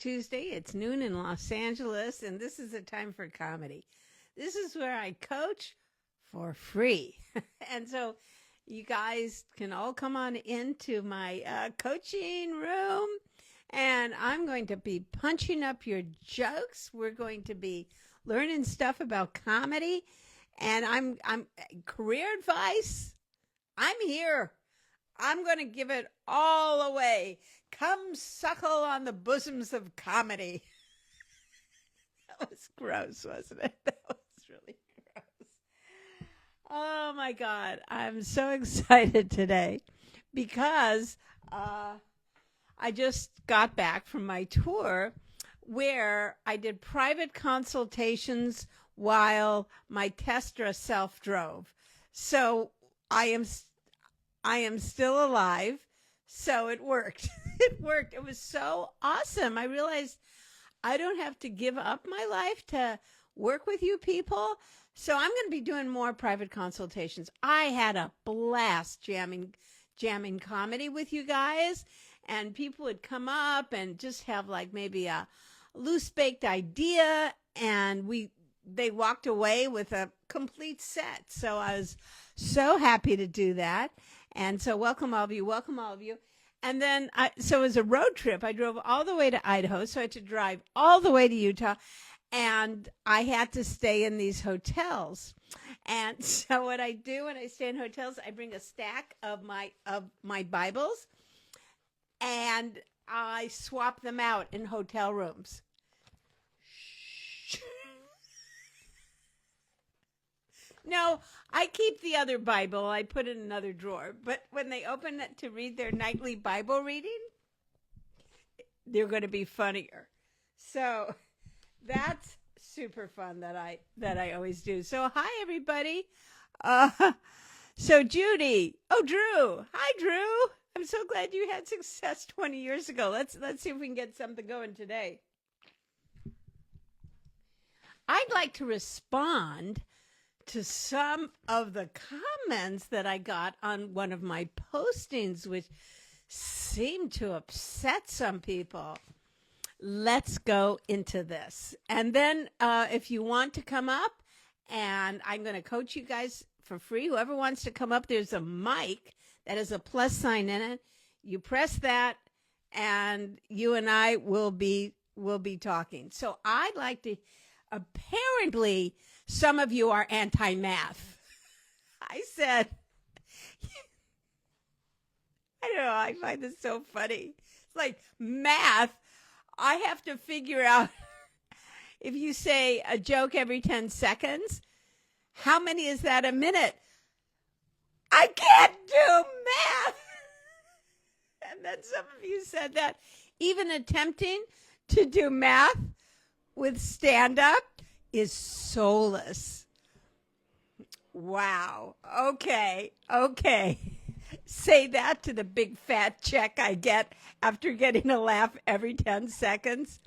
Tuesday. It's noon in Los Angeles, and this is a time for comedy. This is where I coach for free. And so you guys can all come on into my coaching room, and I'm going to be punching up your jokes. We're going to be learning stuff about comedy, and I'm career advice. I'm here. I'm going to give it all away. Come suckle on the bosoms of comedy. That was gross, wasn't it? That was really gross. Oh, my God. I'm so excited today because I just got back from my tour where I did private consultations while my Tesla self-drove. So I am still alive, so it worked. It worked. It was so awesome. I realized I don't have to give up my life to work with you people. So I'm going to be doing more private consultations. I had a blast jamming comedy with you guys, and people would come up and just have like maybe a loose baked idea, and they walked away with a complete set. So I was so happy to do that. And so welcome all of you. And then, so it was a road trip. I drove all the way to Idaho, so I had to drive all the way to Utah, and I had to stay in these hotels. And so what I do when I stay in hotels, I bring a stack of my Bibles, and I swap them out in hotel rooms. No, I keep the other Bible. I put it in another drawer. But when they open it to read their nightly Bible reading, they're going to be funnier. So that's super fun that I always do. So hi, everybody. So Judy. Oh, Drew. Hi, Drew. I'm so glad you had success 20 years ago. Let's see if we can get something going today. I'd like to respond to some of the comments that I got on one of my postings, which seemed to upset some people. Let's go into this. And then if you want to come up, and I'm going to coach you guys for free. Whoever wants to come up, there's a mic that has a plus sign in it. You press that, and you and I will be talking. So I'd like to, apparently, some of you are anti-math. I said, I don't know, I find this so funny. It's like math. I have to figure out if you say a joke every 10 seconds, how many is that a minute? I can't do math. And then some of you said that even attempting to do math with stand-up is soulless. Wow. Okay. Say that to the big fat check I get after getting a laugh every 10 seconds.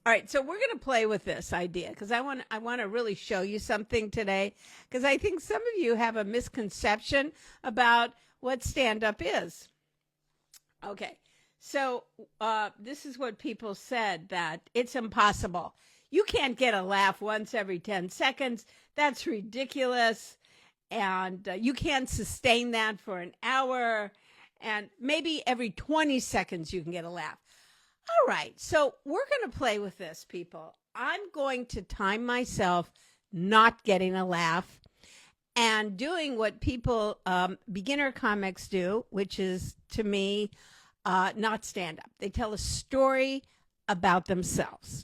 All right, so we're going to play with this idea because I want to really show you something today, because I think some of you have a misconception about what stand-up is. Okay, so this is what people said, that it's impossible. You can't get a laugh once every 10 seconds. That's ridiculous. And you can't sustain that for an hour. And maybe every 20 seconds you can get a laugh. All right. So we're going to play with this, people. I'm going to time myself not getting a laugh and doing what people, beginner comics do, which is, to me, not stand up. They tell a story about themselves.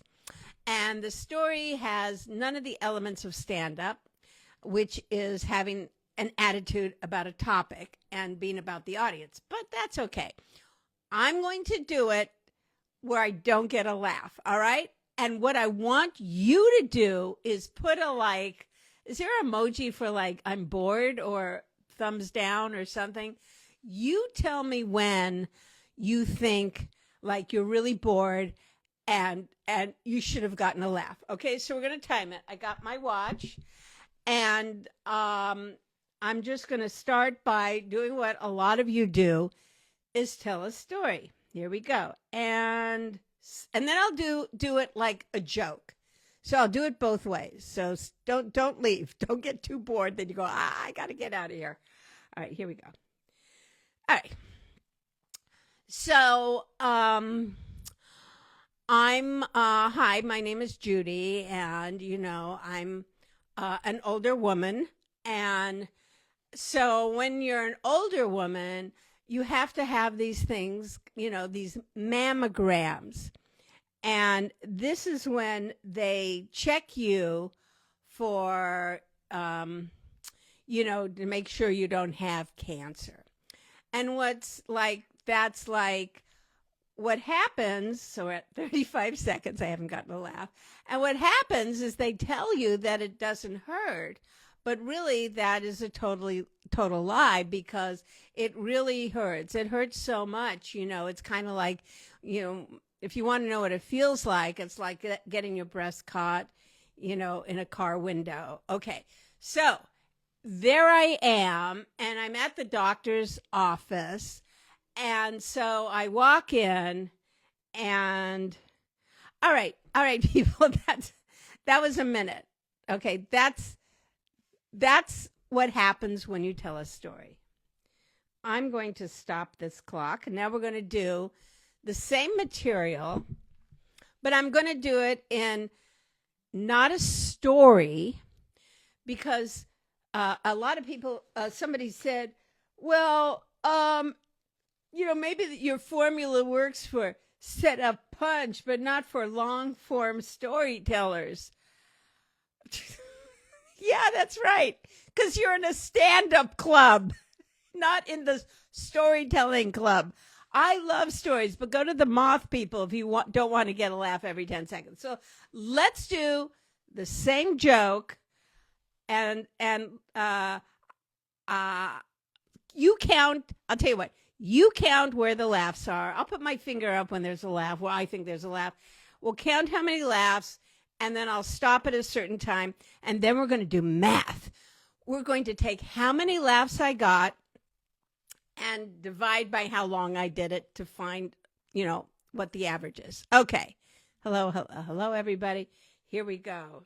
And the story has none of the elements of stand-up, which is having an attitude about a topic and being about the audience. But that's okay. I'm going to do it where I don't get a laugh, all right? And what I want you to do is put a like. Is there an emoji for like I'm bored or thumbs down or something? You tell me when you think like you're really bored and you should have gotten a laugh. Okay, so we're going to time it. I got my watch, and I'm just going to start by doing what a lot of you do, is tell a story. Here we go. And And then I'll do it like a joke. So I'll do it both ways. So don't leave. Don't get too bored. Then you go, I got to get out of here. All right, here we go. All right. So I'm hi, my name is Judy, and I'm an older woman, and so when you're an older woman, you have to have these things, these mammograms. And this is when they check you for, to make sure you don't have cancer. And that's like what happens. So at 35 seconds, I haven't gotten a laugh. And what happens is they tell you that it doesn't hurt. But really, that is a total lie, because it really hurts. It hurts so much. It's kind of like, if you want to know what it feels like, it's like getting your breast caught, in a car window. Okay, so there I am, and I'm at the doctor's office. And so I walk in, and all right, people, that was a minute. Okay, that's what happens when you tell a story. I'm going to stop this clock, and now we're going to do the same material, but I'm going to do it in not a story, because a lot of people, somebody said, well, maybe your formula works for set up punch, but not for long form storytellers. Yeah, that's right. Because you're in a stand-up club, not in the storytelling club. I love stories, but go to the moth people if you don't want to get a laugh every 10 seconds. So let's do the same joke, and you count. I'll tell you what. You count where the laughs are. I'll put my finger up when there's a laugh, where I think there's a laugh. We'll count how many laughs, and then I'll stop at a certain time, and then we're going to do math. We're going to take how many laughs I got and divide by how long I did it to find, what the average is. Okay. Hello, everybody. Here we go.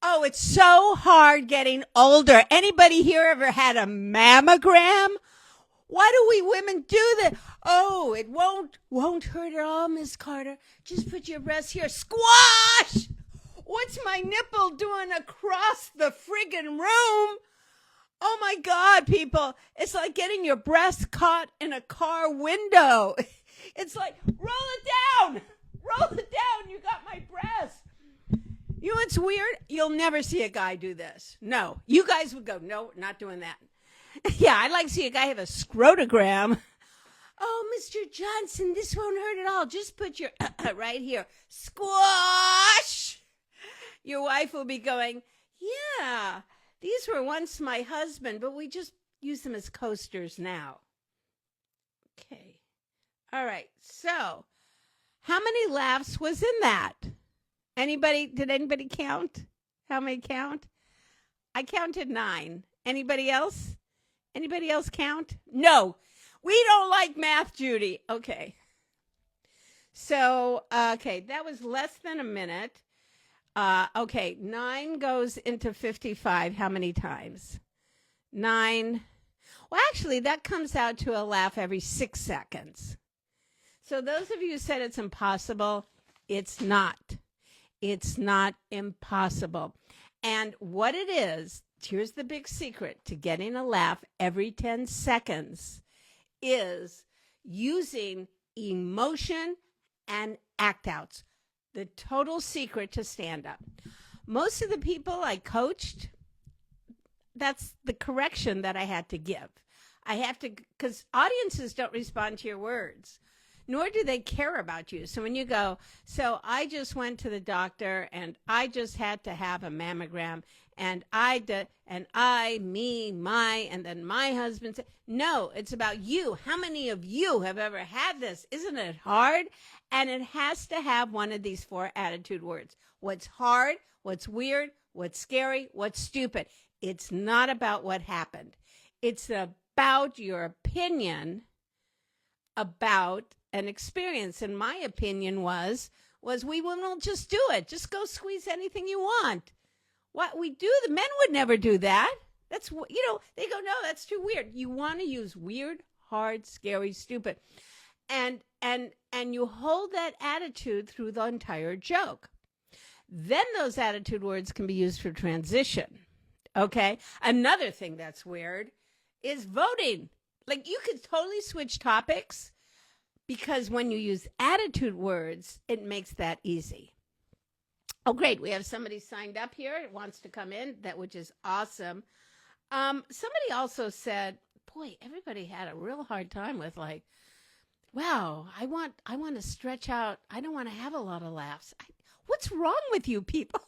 Oh, it's so hard getting older. Anybody here ever had a mammogram? Why do we women do that? Oh, it won't hurt at all, Miss Carter. Just put your breast here. Squash! What's my nipple doing across the friggin' room? Oh my God, people. It's like getting your breast caught in a car window. It's like, roll it down. Roll it down. You got my breast. You know what's weird? You'll never see a guy do this. No. You guys would go, no, not doing that. Yeah, I'd like to see a guy have a scrotogram. Oh, Mr. Johnson, this won't hurt at all. Just put your right here. Squash! Your wife will be going, yeah, these were once my husband, but we just use them as coasters now. Okay. All right. So, how many laughs was in that? Did anybody count? How many count? I counted 9. Anybody else? Anybody else count? No. We don't like math, Judy. Okay. So, that was less than a minute. 9 goes into 55. How many times? 9. Well, actually, that comes out to a laugh every 6 seconds. So those of you who said it's impossible, it's not. It's not impossible. And what it is, here's the big secret to getting a laugh every 10 seconds, is using emotion and act outs. The total secret to stand up. Most of the people I coached, that's the correction that I had to give. I have to, because audiences don't respond to your words, nor do they care about you. So when you go, so I just went to the doctor and I just had to have a mammogram, and I did, and I, me, my, and then my husband said, no, it's about you. How many of you have ever had this? Isn't it hard? And it has to have one of these 4 attitude words. What's hard, what's weird, what's scary, what's stupid. It's not about what happened. It's about your opinion about, an experience. And my opinion was we will just do it. Just go squeeze anything you want. What we do, the men would never do that. That's, they go, no, that's too weird. You want to use weird, hard, scary, stupid. And you hold that attitude through the entire joke. Then those attitude words can be used for transition. Okay? Another thing that's weird is voting. Like, you could totally switch topics because when you use attitude words, it makes that easy. Oh, great. We have somebody signed up here. It wants to come in, which is awesome. Somebody also said, boy, everybody had a real hard time with like, wow, I want to stretch out. I don't want to have a lot of laughs. What's wrong with you people?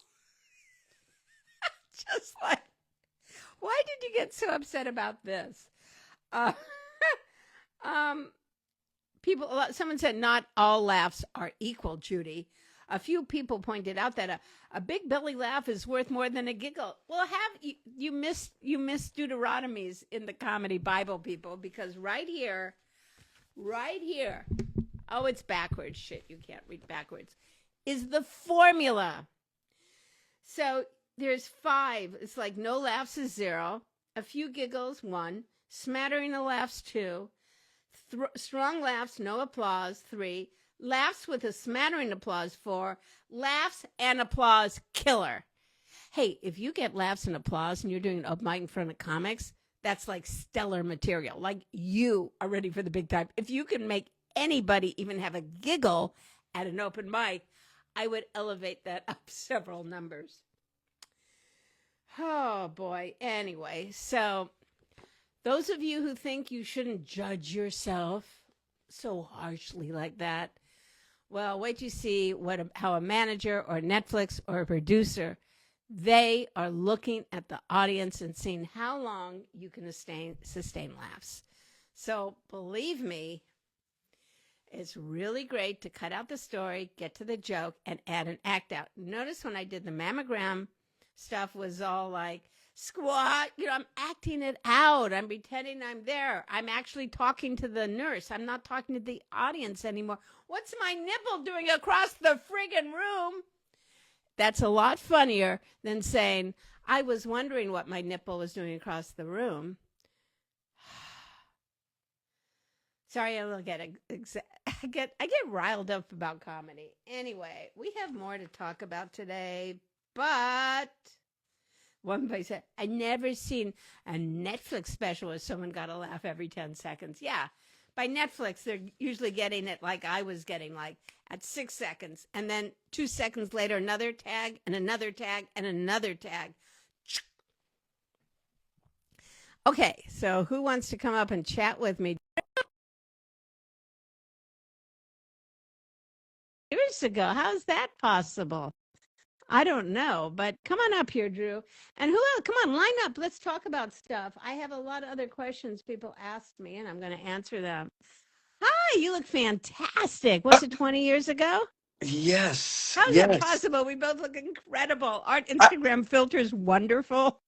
Just like, why did you get so upset about this? Someone said not all laughs are equal, Judy. A few people pointed out that a big belly laugh is worth more than a giggle. Well, you missed Deuteronomies in the comedy Bible, people, because right here, oh, it's backwards. Shit, you can't read backwards. Is the formula. So there's 5. It's like no laughs is 0, a few giggles 1, smattering of laughs 2, strong laughs, no applause 3, laughs with a smattering applause 4, laughs and applause killer. Hey, if you get laughs and applause and you're doing an open mic in front of comics, that's like stellar material. Like, you are ready for the big time. If you can make anybody even have a giggle at an open mic, I would elevate that up several numbers. Oh, boy. Anyway, so those of you who think you shouldn't judge yourself so harshly like that, well, wait till you see how a manager or Netflix or a producer, they are looking at the audience and seeing how long you can sustain laughs. So believe me, it's really great to cut out the story, get to the joke, and add an act out. Notice when I did the mammogram stuff was all like, squat, I'm acting it out. I'm pretending I'm there. I'm actually talking to the nurse. I'm not talking to the audience anymore. What's my nipple doing across the friggin' room? That's a lot funnier than saying, I was wondering what my nipple was doing across the room. Sorry, I get riled up about comedy. Anyway, we have more to talk about today, but one place said, I never seen a Netflix special where someone got a laugh every 10 seconds. Yeah, by Netflix, they're usually getting it like I was getting, like at 6 seconds. And then 2 seconds later, another tag and another tag and another tag. Okay, so who wants to come up and chat with me? Years ago, how's that possible? I don't know, but come on up here, Drew. And who else? Come on, line up. Let's talk about stuff. I have a lot of other questions people asked me, and I'm going to answer them. Hi, you look fantastic. Was it 20 years ago? Yes, How's that yes. possible? We both look incredible. Our Instagram filter is wonderful.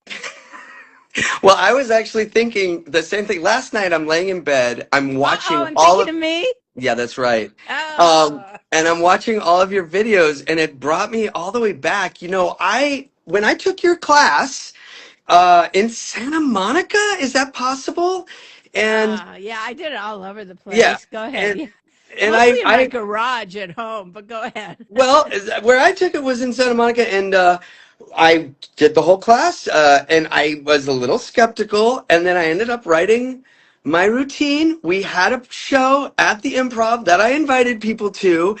Well, I was actually thinking the same thing. Last night, I'm laying in bed. I'm Uh-oh, watching I'm all thinking of, of me. yeah, that's right. Oh, And I'm watching all of your videos, and it brought me all the way back. When I took your class, in Santa Monica, is that possible? And yeah, I did it all over the yeah, place. Go ahead. and Yeah. and Mostly in my I garage at home, but go ahead. Well, where I took it was in Santa Monica, and I did the whole class, and I was a little skeptical, and then I ended up writing my routine. We had a show at the Improv that I invited people to,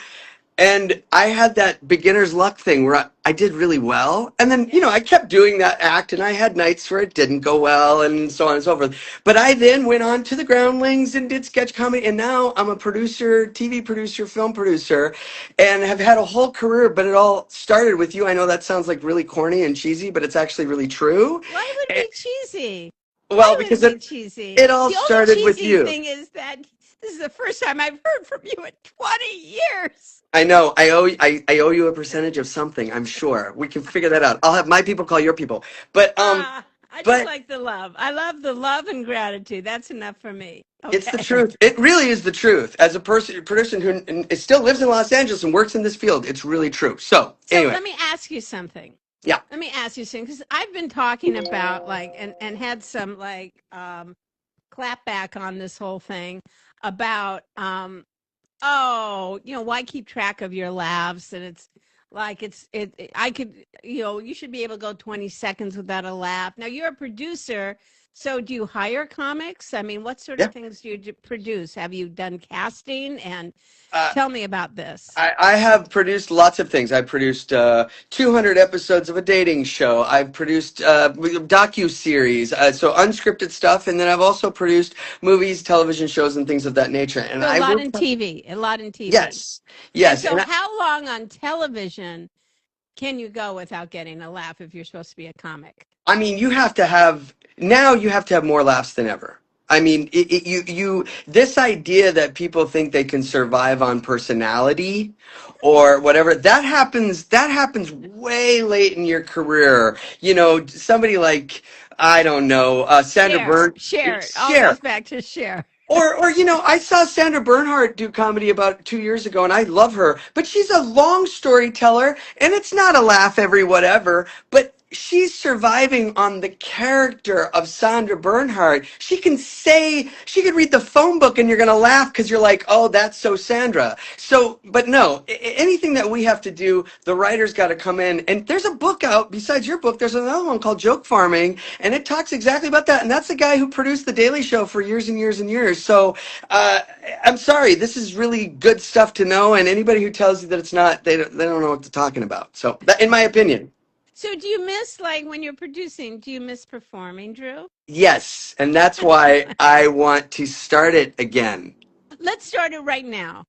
and I had that beginner's luck thing where I did really well. And then, Yeah. I kept doing that act, and I had nights where it didn't go well and so on and so forth. But I then went on to the Groundlings and did sketch comedy. And now I'm a producer, TV producer, film producer, and have had a whole career. But it all started with you. I know that sounds like really corny and cheesy, but it's actually really true. Why would it Eh, be cheesy? Well, Why would it because be it, cheesy? it all The only started with cheesy you. thing is that this is the first time I've heard from you in 20 years. I know. I owe you a percentage of something. I'm sure we can figure that out. I'll have my people call your people. But Ah. I just but like the love. I love the love and gratitude. That's enough for me. it's the Okay. truth. It really is the truth. As a person who still lives in Los Angeles and works in this field, it's really true. So So anyway, let me ask you something. yeah, Let me ask you something because I've been talking about like and had some like clap back on this whole thing about oh, why keep track of your laughs? And it's like I could, you should be able to go 20 seconds without a laugh. Now you're a producer, so do you hire comics? I mean, what sort of yeah. things do you produce? Have you done casting? And Uh, tell me about this. I have produced lots of things. I've produced 200 episodes of a dating show. I've produced docu-series, so unscripted stuff, and then I've also produced movies, television shows, and things of that nature. And So a I lot work. in TV, a lot in TV. Yes, And yes, so and how long on television can you go without getting a laugh if you're supposed to be a comic? I mean, you have to have more laughs than ever. I mean, this idea that people think they can survive on personality or whatever, that happens way late in your career. You know, somebody like, I don't know, Sandra Byrne, Share. It all share. goes back to share. I saw Sandra Bernhardt do comedy about 2 years ago, and I love her. But she's a long storyteller, and it's not a laugh every whatever. But she's surviving on the character of Sandra Bernhardt. She could read the phone book, and you're gonna laugh because you're like, oh, that's so Sandra. So, but no, anything that we have to do, the writer's got to come in. And there's a book out besides your book. There's another one called Joke Farming, and it talks exactly about that. And that's the guy who produced The Daily Show for years and years and years. So uh, I'm sorry, this is really good stuff to know. And anybody who tells you that it's not, they don't know what they're talking about. So, that, in my opinion, So do you miss like when you're producing, do you miss performing, Drew? yes. And that's why I want to start it again. Let's start it right now.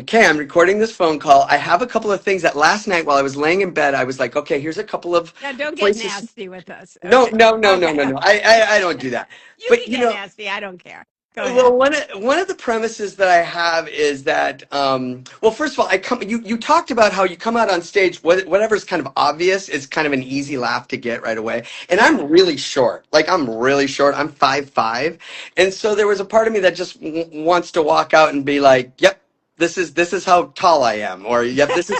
Okay, I'm recording this phone call. I have a couple of things that last night while I was laying in bed, I was like, okay, here's a couple of Now don't get places. nasty with us. No, Okay. no, no, no, Okay. no, no. I don't do that. You But can you get know, nasty. I don't care. Go well, ahead. one of the premises that I have is that, well, first of all, you talked about how you come out on stage, whatever's kind of obvious is kind of an easy laugh to get right away. And Yeah. I'm really short. Like, I'm really short. I'm 5'5". And so there was a part of me that just wants to walk out and be like, yep. This is how tall I am, or yep, this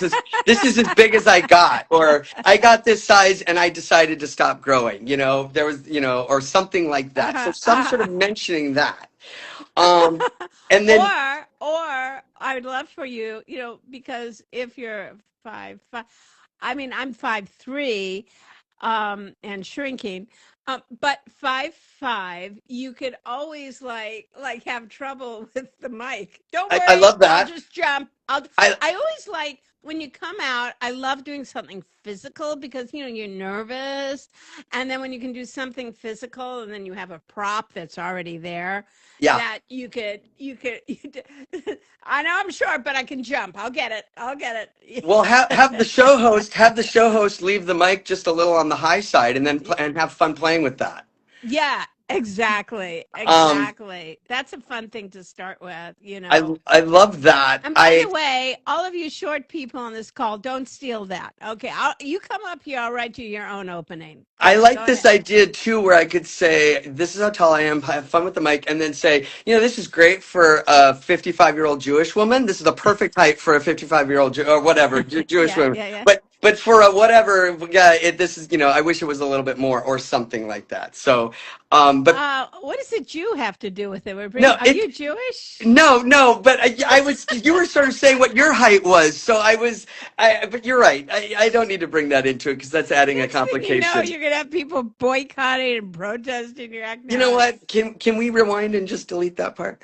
is as big as I got, or I got this size and I decided to stop growing. You know, there was, or something like that. So Uh-huh. some sort of Uh-huh. mentioning that. Um, and then or I would love for you, because if you're 5'5", I mean, I'm 5'3", and shrinking. But 5'5", you could always like have trouble with the mic. Don't I worry, love I'll that. just jump. I I always like when you come out. I love doing something physical because you're nervous, and then when you can do something physical, and then you have a prop that's already there yeah. that I know I'm short, but I can jump. I'll get it. I'll get Well, have the show host leave the mic just a little on the high side, and then it. and have fun playing with that. Yeah, exactly. Um, Exactly. That's a fun thing to start with. I love that. And by the way, all of you short people on this call, don't steal that. Okay, you come up here, I'll write you your own opening. I Go like this ahead. idea too, where I could say, "This is how tall I am." Have fun with the mic, and then say, this is great for a 55-year-old Jewish woman. This is the perfect height for a 55-year-old or whatever Jewish Yeah, woman. yeah, yeah. But for a whatever, yeah, this is I wish it was a little bit more or something like that. So, but What does a Jew have to do with it? no, Are you Jewish? no, but I was, you were sort of saying what your height was. So but you're right. I don't need to bring that into it because that's adding a Next thing you know, complication. you're gonna have people boycotting and protesting your act. You No, know what? Can we rewind and just delete that part?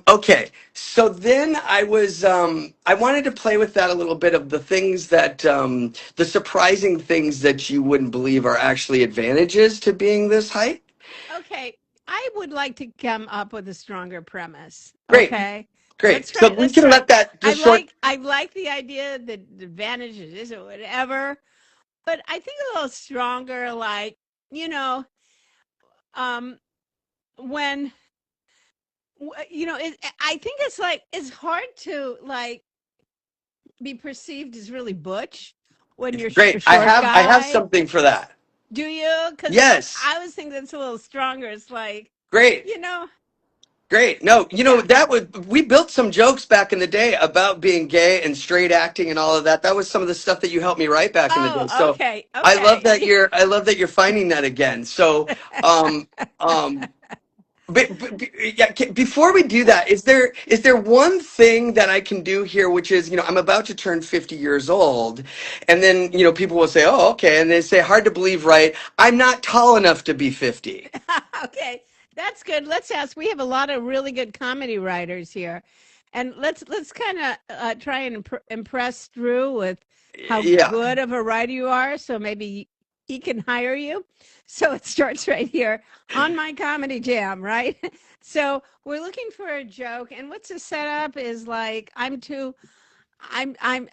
Okay. So then I wanted to play with that a little bit of the things that the surprising things that you wouldn't believe are actually advantages to being this height. okay, I would like to come up with a stronger premise. Great, Okay, let's great. So try. we Let's can try. let that just short. I like the idea, the advantages or whatever, but I think a little stronger. Like you know, um, when I think it's like it's hard to like be perceived as really butch when you're a Great. short I have guy. something for that. Do you? Because Yes. I was thinking that's a little stronger. It's like, Great. you know, Great. No, yeah. that was, we built some jokes back in the day about being gay and straight acting and all of that. That was some of the stuff that you helped me write back in the day. Oh, So okay, okay. I love that you're finding that again. So, um, um, yeah, before we do that, is there one thing that I can do here, which is, I'm about to turn 50 years old, and then, people will say, "Oh, okay," and they say, "Hard to believe, right? I'm not tall enough to be 50." Okay, that's good. Let's ask. We have a lot of really good comedy writers here, and let's kind of try and impress Drew with how Yeah. good of a writer you are. So maybe he can hire you. So it starts right here on my comedy jam, right? So we're looking for a joke, and what's the setup is like I'm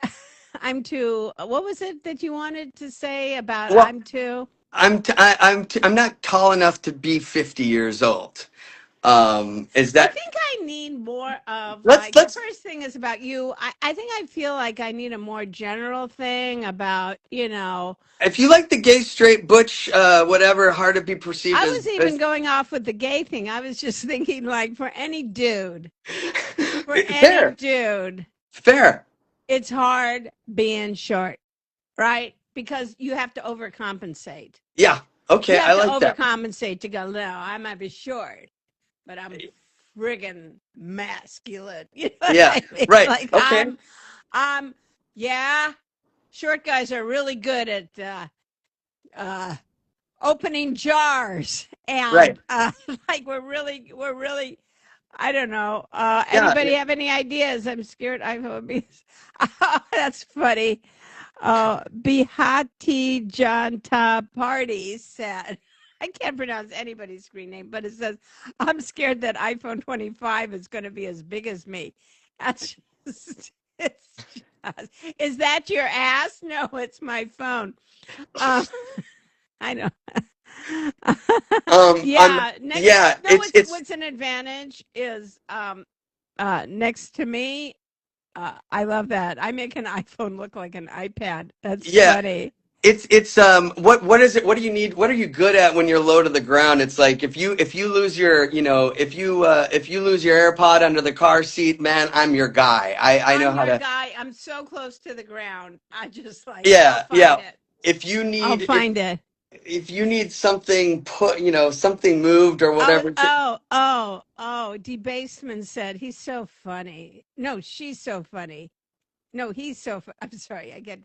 I'm too. What was it that you wanted to say about Well, I'm too? I'm not tall enough to be 50 years old. Is I that think I need more of let's like the let's first thing is about you. I think I feel like I need a more general thing about, if you like the gay, straight, butch, whatever, hard to be perceived I as, was even going off with the gay thing. I was just thinking like for any fair, dude, fair. it's hard being short, right? Because you have to overcompensate. Yeah. You Okay, I have to like that. overcompensate to go, no, I might be short, but I'm friggin' masculine. You know what Yeah. I mean? Right. Like Okay. I'm yeah, short guys are really good at uh, opening jars, Right. and like we're really. I don't know. Yeah. Anybody have any ideas? I'm scared. That's funny. Bihati Janta Party said, I can't pronounce anybody's screen name, but it says, I'm scared that iPhone 25 is going to be as big as me. That's it's is that your ass? No, it's my phone. Um, I know. I'm. Yeah, next, Yeah. no, It's. what's an advantage is next to me. I love that. I make an iPhone look like an iPad. That's Yeah. funny. It's what is it? What do you need? What are you good at when you're low to the ground? It's like if you lose your if you lose your AirPod under the car seat, man, I'm your guy. I know I'm how your to. guy. I'm so close to the ground. I just like, I'll Yeah, find yeah. it. If you I'll need find it. if you need something put, something moved or Oh, whatever. Debasement said he's so funny. No, she's so funny. No, he's so. I'm sorry. I get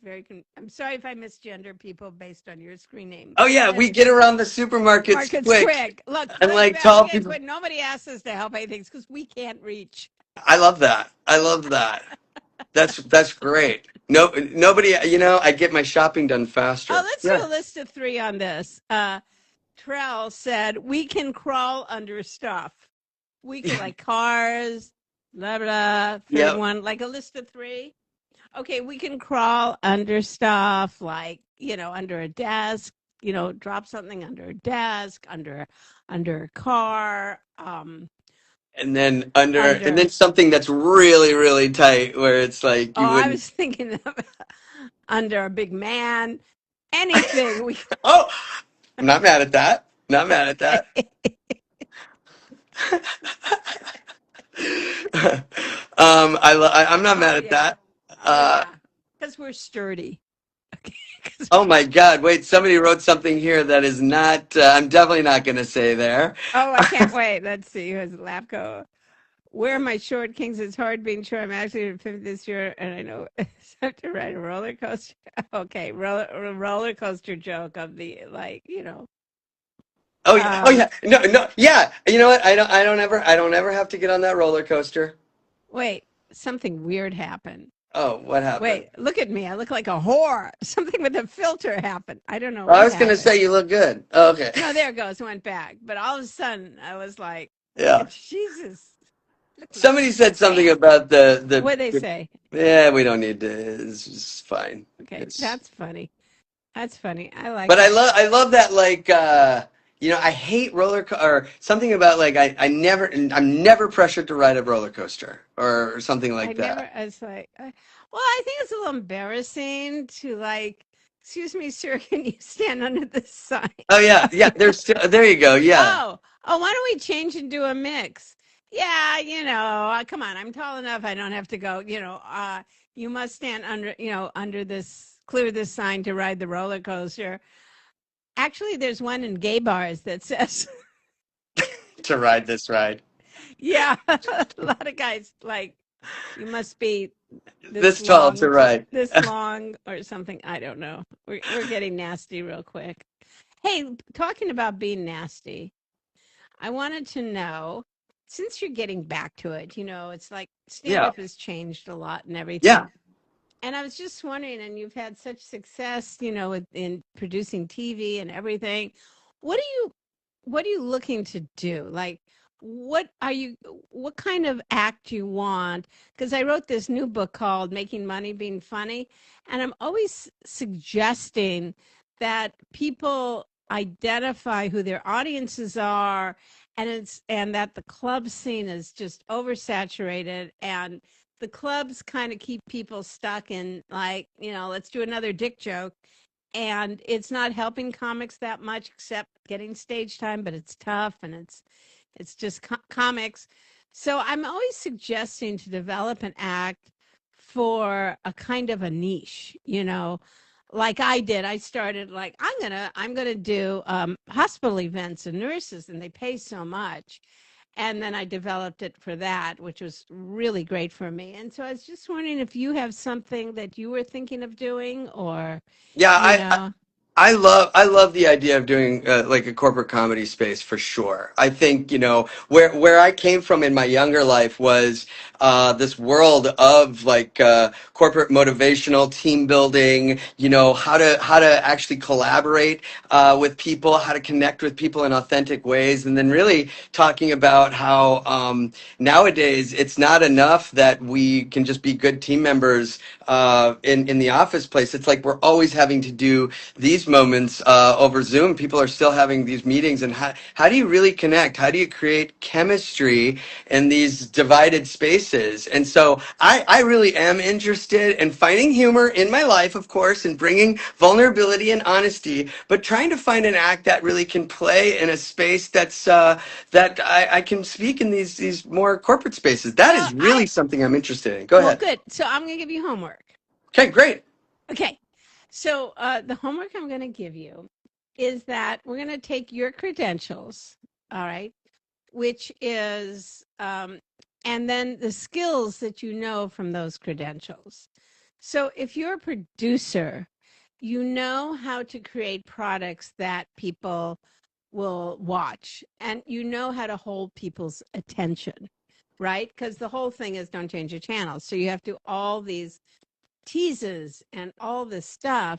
I'm sorry if I misgender people based on your screen name. Oh yeah, we get around the supermarkets Market's quick, quick. Look, and like we tall get people. quick. Nobody asks us to help anything because we can't reach. I love that. I love that. That's great. No, nobody. I get my shopping done Oh, faster. let's do Yeah. a list of three on this. Trell said we can crawl under stuff. We can like cars, blah blah. Third Yep. one, like a list of three. Okay, we can crawl under stuff, like under a desk. Drop something under a desk, under a car, And under. then something that's really really tight where it's like Oh, you I wouldn't. was thinking of under a big man. Anything we. Oh, I'm not mad at that. Not mad at that. Okay. I'm not Oh mad at yeah. that. Oh Uh, yeah. Because we're sturdy. Okay. 'Cause oh we're my God! Wait, somebody wrote something here that is not. I'm definitely not going to say there. Oh, I can't wait. Let's see. Who's Lapco? Where are my short kings? It's hard being short. I'm actually in fifth this year, and I know I have to ride a roller coaster. Okay, roller coaster joke of the Oh yeah. Oh Um, yeah. No, no. Yeah. You know what? I don't ever have to get on that roller coaster. wait, something weird happened. Oh, what happened? Wait, look at me. I look like a whore. Something with a filter happened. I don't know I what was going to happened. say you look good. Oh, okay. No, there it goes. Went back. But all of a sudden, I was like, Yeah. Jesus, look like Somebody said something damn. about What they say? yeah, we don't need to. It's fine. Okay, It's that's funny. That's funny. I like but that. I love that like I hate or something about like I'm never pressured to ride a roller coaster or something I like never, that. I was like, well, I think it's a little embarrassing to like Excuse me, sir, can you stand under this sign? Oh yeah, yeah. There's still, there you go. Yeah, Oh, why don't we change and do a mix? Yeah, come on, I'm tall enough. I don't have to go, you must stand under, under this, clear this sign to ride the roller coaster. Actually, there's one in gay bars that says, to ride this ride. yeah, a lot of guys like, you must be This tall to ride. this long or something. I don't know. We're getting nasty real quick. Hey, talking about being nasty, I wanted to know, since you're getting back to it, it's like stand Yeah, up has changed a lot and yeah. everything. And I was just wondering, and you've had such success, in producing TV and everything. What are you what are you looking to do? Like what are you what kind of act you want? Because I wrote this new book called Making Money Being Funny, and I'm always suggesting that people identify who their audiences are, and that the club scene is just oversaturated, and the clubs kind of keep people stuck in, like, let's do another dick joke, and it's not helping comics that much except getting stage time, but it's tough, and it's just comics. So I'm always suggesting to develop an act for a kind of a niche, like I did. I started like, I'm gonna do hospital events and nurses, and they pay so much. And then I developed it for that, which was really great for me. And so I was just wondering if you have something that you were thinking of doing, or, Yeah, you know, I love the idea of doing like a corporate comedy space for sure. I think where I came from in my younger life was this world of like corporate motivational team building. How to actually collaborate with people, how to connect with people in authentic ways, and then really talking about how nowadays it's not enough that we can just be good team members in the office place. It's like we're always having to do these moments over Zoom. People are still having these meetings, and how do you really connect? How do you create chemistry in these divided spaces? And so I really am interested in finding humor in my life, of course, and bringing vulnerability and honesty, but trying to find an act that really can play in a space that I can speak in these more corporate spaces. That well, is really something I'm interested in. Go well, ahead. good. So I'm going to give you homework. Okay, great. Okay. So the homework I'm going to give you is that we're going to take your credentials, all right, which is, and then the skills that you know from those credentials. So if you're a producer, you know how to create products that people will watch, and you know how to hold people's attention, right? Because the whole thing is don't change your channel. So you have to all these teases and all this stuff.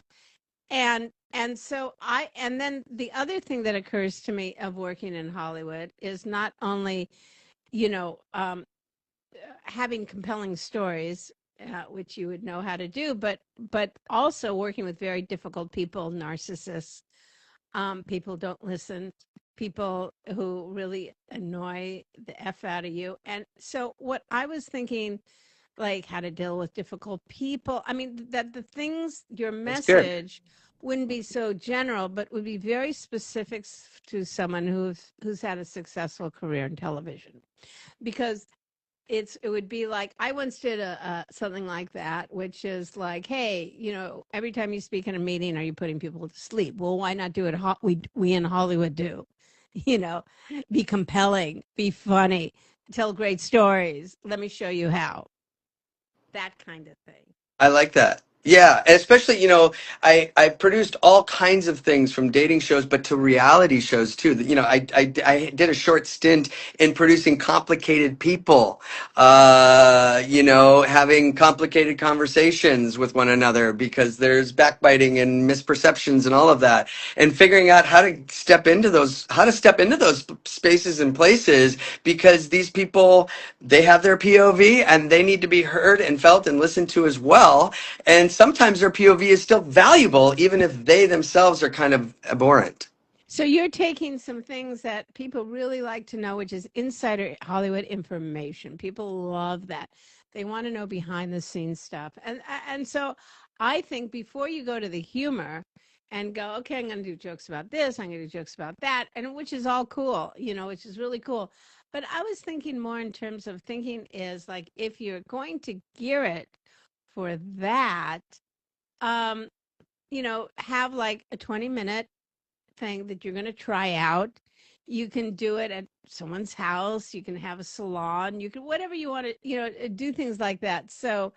And then the other thing that occurs to me of working in Hollywood is not only, you know, um, having compelling stories, which you would know how to do, but also working with very difficult people, narcissists, people don't listen, people who really annoy the f out of you. And so what I was thinking, like how to deal with difficult people. I mean, that the things, your That's good. message wouldn't be so general, but would be very specific to someone who's had a successful career in television. Because it would be like, I once did a something like that, which is like, hey, every time you speak in a meeting, are you putting people to sleep? Well, why not do it? We in Hollywood do, you know, be compelling, be funny, tell great stories. Let me show you how. That kind of thing. I like that. Yeah, and especially, I produced all kinds of things from dating shows, but to reality shows too. I did a short stint in producing complicated people, having complicated conversations with one another because there's backbiting and misperceptions and all of that, and figuring out how to step into those spaces and places because these people, they have their POV and they need to be heard and felt and listened to as well. And sometimes their POV is still valuable, even if they themselves are kind of abhorrent. So you're taking some things that people really like to know, which is insider Hollywood information. People love that. They want to know behind the scenes stuff. And so I think before you go to the humor and go, okay, I'm going to do jokes about this, I'm going to do jokes about that, and which is all cool, which is really cool. But I was thinking more in terms of thinking is like if you're going to gear it for that, um, have like a 20-minute thing that you're going to try out. You can do it at someone's house. You can have a salon. You can whatever you want to, do things like that. So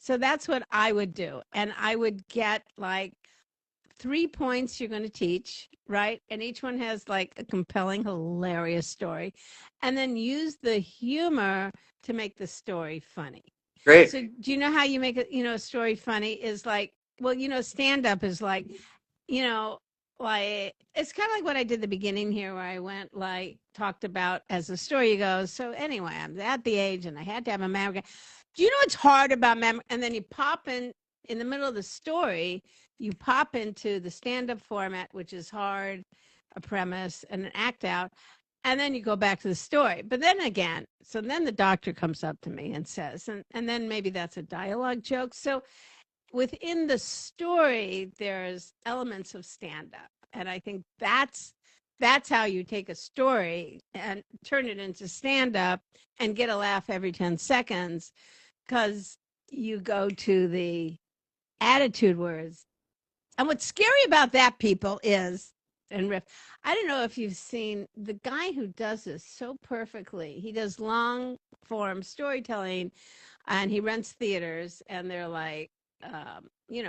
that's what I would do, and I would get like 3 points you're going to teach, right? And each one has like a compelling, hilarious story, and then use the humor to make the story funny. Great. So do you know how you make a story funny? Is like, well, stand up is like, you know, like it's kind of like what I did at the beginning here, where I went like talked about as the story goes. So anyway, I'm at the age, and I had to have a mammogram. Do you know what's hard about mammogram? And then you pop in the middle of the story, you pop into the stand-up format, which is hard, a premise and an act out, and then you go back to the story. But then again, so then the doctor comes up to me and says, and then maybe that's a dialogue joke. So within the story there's elements of stand up, and I think that's how you take a story and turn it into stand up and get a laugh every 10 seconds, because you go to the attitude words. And what's scary about that, people, is, and Riff, I don't know if you've seen the guy who does this so perfectly. He does long form storytelling, and he runs theaters, and they're like,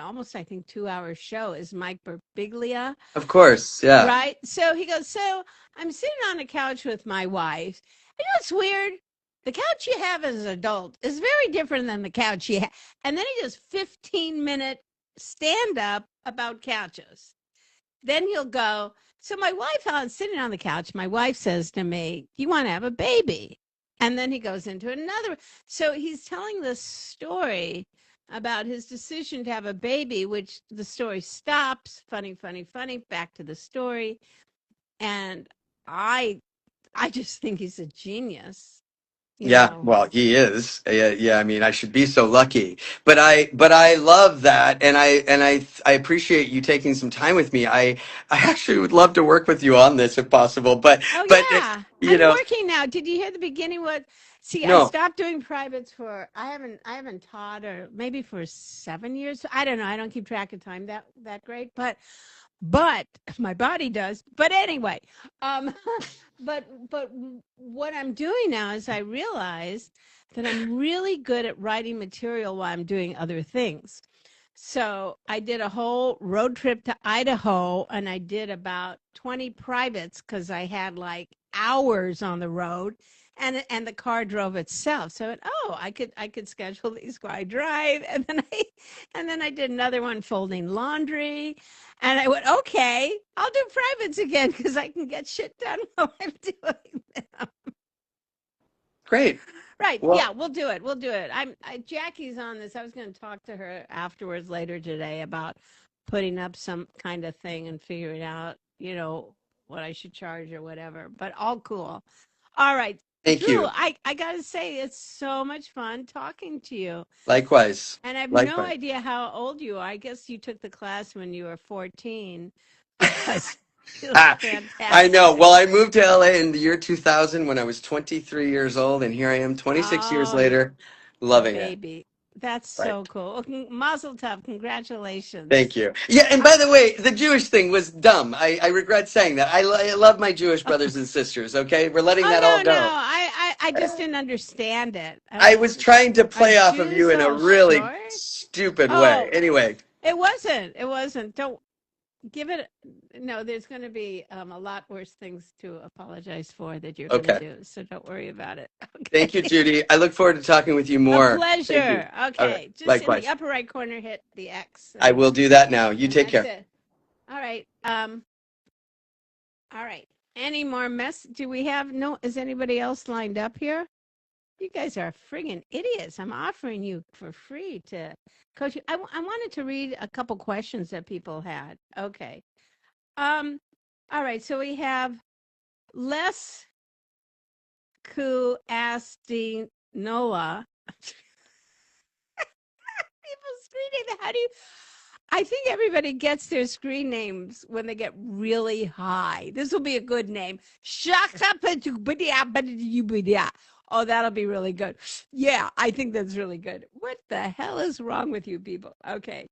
almost, I think, 2 hour show is Mike Birbiglia, Of course. Yeah. right? So he goes, so I'm sitting on a couch with my wife. You know, it's weird. The couch you have as an adult is very different than the couch you have. And then he does 15-minute stand up about couches. Then he'll go, so my wife, sitting on the couch, my wife says to me, you want to have a baby? And then he goes into another. So he's telling this story about his decision to have a baby, which the story stops, funny, funny, funny, back to the story. And I I just think he's a genius, you Yeah, know. well, he is. Yeah, yeah. I mean, I should be so lucky, but I love that, and I appreciate you taking some time with me. I actually would love to work with you on this if possible, Oh but yeah, you I'm know, working now. Did you hear the beginning? What? See, I no, stopped doing privates for I haven't taught, or maybe for 7 years. I don't know. I don't keep track of time that great, but my body does. But anyway, um, but what I'm doing now is I realize that I'm really good at writing material while I'm doing other things. So I did a whole road trip to Idaho, and I did about 20 privates because I had like hours on the road, and the car drove itself. So I could schedule these while I drive, and then I did another one folding laundry, and I went, okay, I'll do privates again because I can get shit done while I'm doing them. great. Right. Well, Yeah, we'll do it. We'll do it. Jackie's on this. I was going to talk to her afterwards later today about putting up some kind of thing and figuring out, what I should charge or whatever. But all cool. All right. thank Drew, you. I got to say, it's so much fun talking to you. Likewise, And I have no likewise. idea how old you are. I guess you took the class when you were 14 because you look Ah, I know. fantastic. Well, I moved to LA in the year 2000 when I was 23 years old, and here I am 26 years Oh, later, a loving it. baby. That's Right. so cool. Well, Mazel tov. Congratulations. Thank you. Yeah, and Uh, by the way, the Jewish thing was dumb. I regret saying that. I love my Jewish brothers and sisters, okay? We're letting oh that all no, no. go. I just didn't understand it. I was trying to Are play off of you Jews in a all really short? stupid way. Oh, Anyway, it wasn't. It wasn't. Don't give it. No, there's going to be a lot worse things to apologize for that you're going to okay. do. So don't worry about it. Thank you, Okay. Judy. I look forward to talking with you A more. Thank you. pleasure. All right. Okay. Just in the Likewise. upper right corner, hit the X, I will do that now. You and take that's care. it. All right. All right. Any more mess? Do we have no? Is anybody else lined up here? You guys are friggin' idiots. I'm offering you for free to coach you. I wanted to read a couple questions that people had. Okay. Um. All right. So we have Les Ku Asti Noah. People's screen name. How do you? I think everybody gets their screen names when they get really high. This will be a good name. Shaka-pa-tu-ba-dia-ba-da-dee-ba-dia. Oh, that'll be really good. Yeah, I think that's really good. What the hell is wrong with you people? Okay.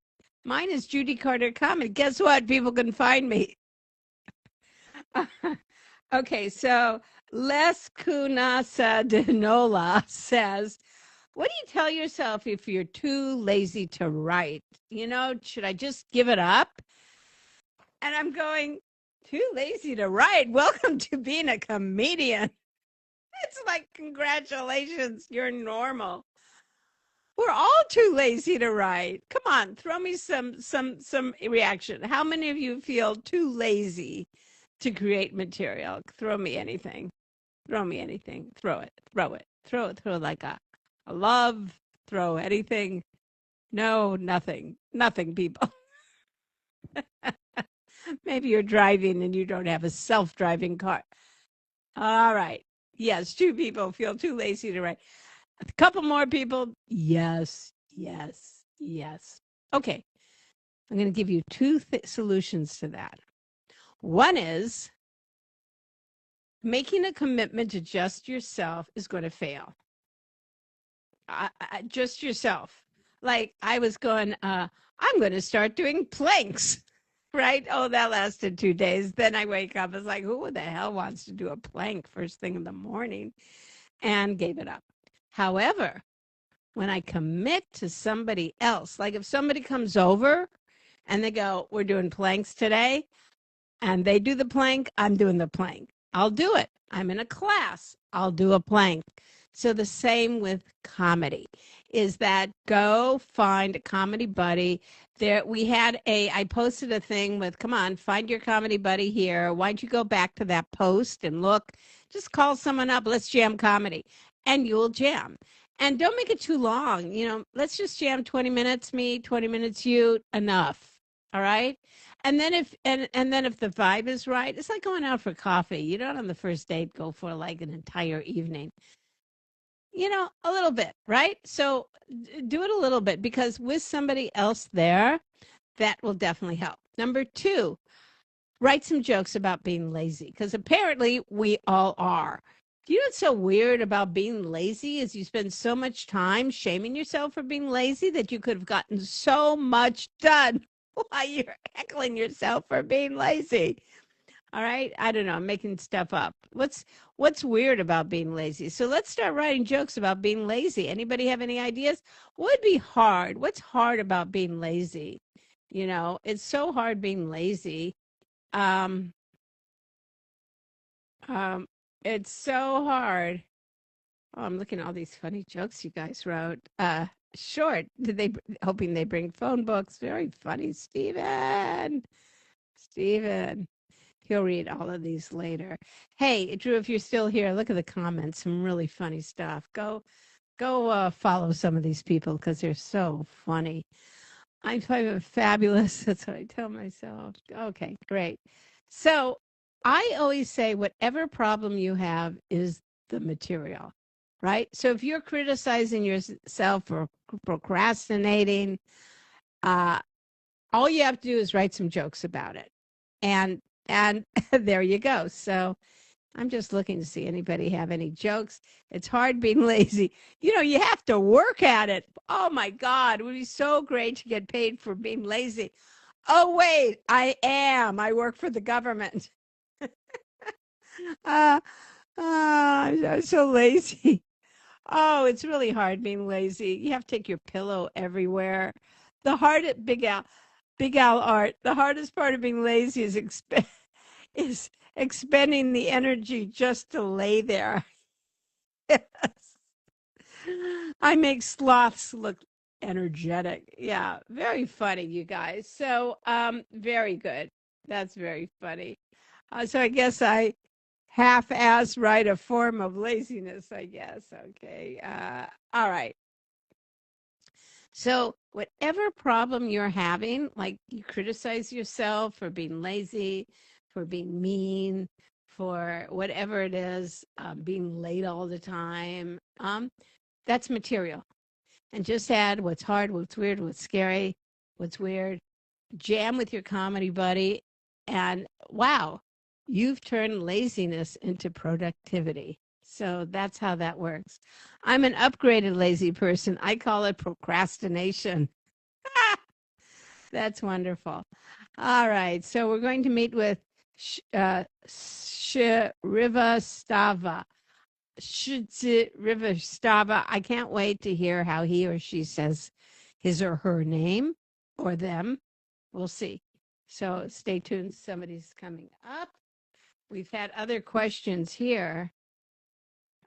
Mine is Judy Carter Comment. Guess what? People can find me. Okay, so Les Cunasa de Nola says, what do you tell yourself if you're too lazy to write? Should I just give it up? And I'm going, too lazy to write? Welcome to being a comedian. It's like, congratulations, you're normal. We're all too lazy to write. Come on, throw me some reaction. How many of you feel too lazy to create material? Throw me anything. Throw me anything. Throw it. Throw it. Throw it. Throw it like a love. Throw anything. No, nothing. Nothing, people. Maybe you're driving and you don't have a self-driving car. All right. Yes, two people feel too lazy to write. A couple more people. Yes, yes, yes. Okay. I'm going to give you two solutions to that. One is making a commitment to just yourself is going to fail. Just yourself. Like I was going, I'm going to start doing planks, right? Oh, that lasted 2 days. Then I wake up. It's like, who the hell wants to do a plank first thing in the morning? And gave it up. However, when I commit to somebody else, like if somebody comes over and they go, we're doing planks today, and they do the plank, I'm doing the plank. I'll do it. I'm in a class. I'll do a plank. So the same with comedy is that go find a comedy buddy. There I posted a thing with, come on, find your comedy buddy here. Why don't you go back to that post and look, just call someone up, let's jam comedy, and you'll jam. And don't make it too long. Let's just jam 20 minutes, me, 20 minutes, you, enough. All right. And then if the vibe is right, it's like going out for coffee. You don't on the first date go for like an entire evening. A little bit, right? So do it a little bit because with somebody else there, that will definitely help. Number two, write some jokes about being lazy because apparently we all are. Do you know what's so weird about being lazy is you spend so much time shaming yourself for being lazy that you could have gotten so much done while you're heckling yourself for being lazy. All right. I don't know. I'm making stuff up. What's weird about being lazy? So let's start writing jokes about being lazy. Anybody have any ideas? What would be hard? What's hard about being lazy? It's so hard being lazy. Um, um, it's so hard. Oh, I'm looking at all these funny jokes you guys wrote. Short. Did they hoping they bring phone books? Very funny, Stephen. Stephen. He'll read all of these later. Hey, Drew, if you're still here, look at the comments. Some really funny stuff. Go follow some of these people because they're so funny. I find them fabulous. That's what I tell myself. Okay, great. So I always say whatever problem you have is the material, right? So if you're criticizing yourself for procrastinating, uh, all you have to do is write some jokes about it. And there you go. So I'm just looking to see anybody have any jokes. It's hard being lazy. You have to work at it. Oh my God, it would be so great to get paid for being lazy. Oh wait, I am. I work for the government. uh, I'm so lazy. Oh, it's really hard being lazy. You have to take your pillow everywhere. The hard Big Al Art. The hardest part of being lazy is expending the energy just to lay there. Yes. I make sloths look energetic. Yeah, very funny, you guys. So, very good. That's very funny. So I guess I half-ass write a form of laziness, I guess. Okay. All right. So, whatever problem you're having, like you criticize yourself for being lazy, for being mean, for whatever it is, being late all the time, that's material. and just add what's hard, what's weird, what's scary, what's weird. Jam with your comedy buddy, and wow, you've turned laziness into productivity. So that's how that works. I'm an upgraded lazy person. I call it procrastination. That's wonderful. All right. So we're going to meet with Shriva Stava. River Stava. I can't wait to hear how he or she says his or her name or them. We'll see. So stay tuned. Somebody's coming up. We've had other questions here.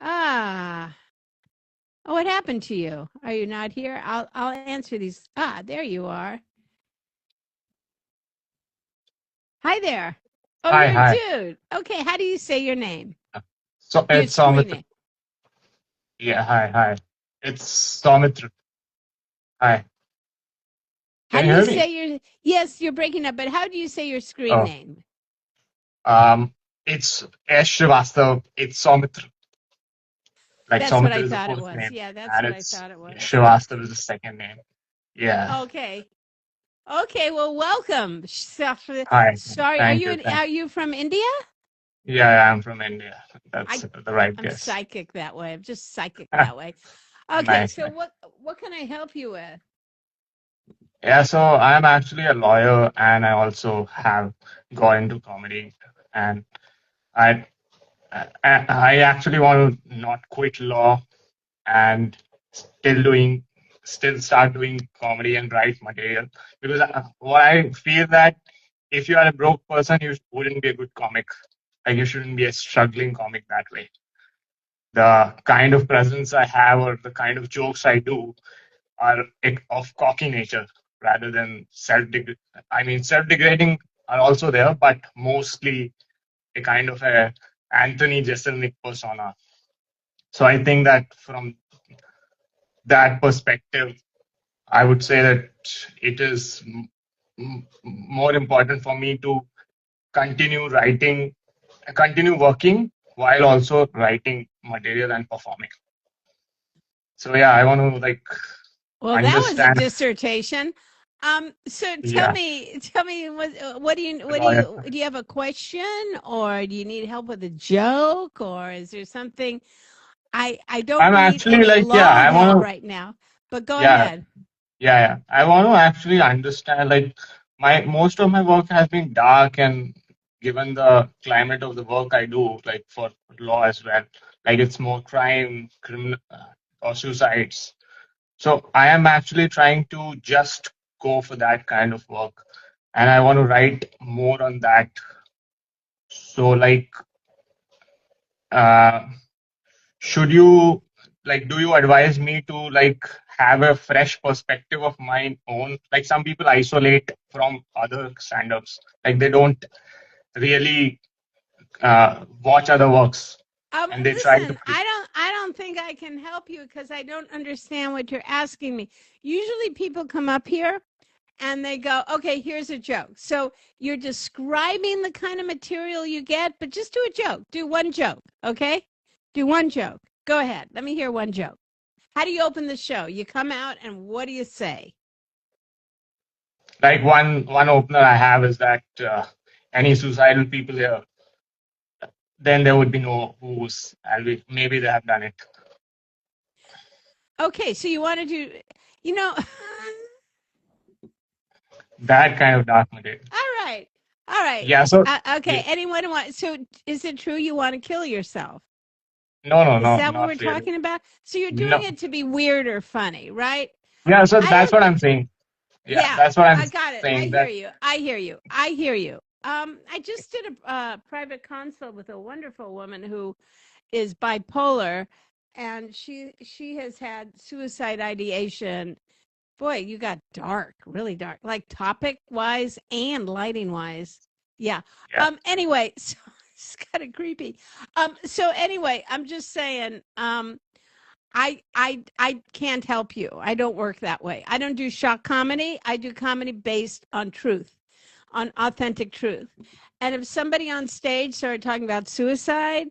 Ah, oh, what happened to you? Are you not here? I'll answer these. Ah, there you are. Hi there. Oh, Hi, you're a hi. dude. Okay, how do you say your name? So Your it's screen Soumitra. name. Yeah, hi, hi. It's Soumitra. Hi. How Can do you you hear say me? your? Yes, you're breaking up, but how do you say your screen Oh, name? um, it's S. Srivastav. It's Soumitra. Like That's what Soumitra I is the thought it first was. name, Yeah, that's and what I it's thought it was. Srivastav is the second name. Yeah. Okay. Okay, well, welcome. Hi. Sorry, Thank you. Thank are you from India? Yeah, yeah, I'm from India. That's I the right I'm guess. psychic that way. I'm just psychic that way. Okay, Nice, so nice. what can I help you with? Yeah, so I'm actually a lawyer, and I also have got into comedy, and I I actually want to not quit law and still start doing comedy and write material, because what I feel that if you are a broke person, you wouldn't be a good comic. Like, you shouldn't be a struggling comic that way. The kind of presence I have or the kind of jokes I do are of cocky nature rather than self-degrading are also there, but mostly a kind of a Anthony Jeselnik persona. So I think that from that perspective, I would say that it is more important for me to continue writing, continue working while also writing material and performing. So yeah, I want to like Well, that was a understand. dissertation. So Yeah, tell me, lawyer. do you have a question, or do you need help with a joke, or is there something? I don't I'm need actually any like, yeah, law I help want to, right now, but go yeah, ahead. yeah. I want to actually understand, like, my most of my work has been dark, and given the climate of the work I do, like for law as well, like it's more crime, criminal, or suicides. So I am actually trying to just go for that kind of work, and I want to write more on that. So like, uh, should you like, do you advise me to like have a fresh perspective of my own? Like, some people isolate from other stand-ups, like they don't really watch other works, and they try to Listen, critique. I don't think I can help you because I don't understand what you're asking me. Usually people come up here and they go, okay, here's a joke. So you're describing the kind of material you get, but just do a joke. Do one joke, okay? Do one joke. Go ahead. Let me hear one joke. How do you open the show? You come out and what do you say? Like, one opener I have is that any suicidal people here, then there would be no who's, maybe they have done it. Okay, so you want to do, you know, That kind of dark material. all right. All right. Yeah. So Okay. yeah, Anyone want? So, is it true you want to kill yourself? no, no, Is no, that what we're not really. talking about? So you're doing No. it to be weird or funny, right? Yeah. So I that's don't. what I'm saying. Yeah, Yeah, that's what I'm I got it. I saying. hear That you. I hear you. I hear you. I just did a private consult with a wonderful woman who is bipolar, and she has had suicide ideation. Boy, you got dark, really dark, like topic wise and lighting wise. Yeah. yeah. Anyway, so it's kind of creepy. So anyway, I'm just saying, I can't help you. I don't work that way. I don't do shock comedy. I do comedy based on truth, on authentic truth. And if somebody on stage started talking about suicide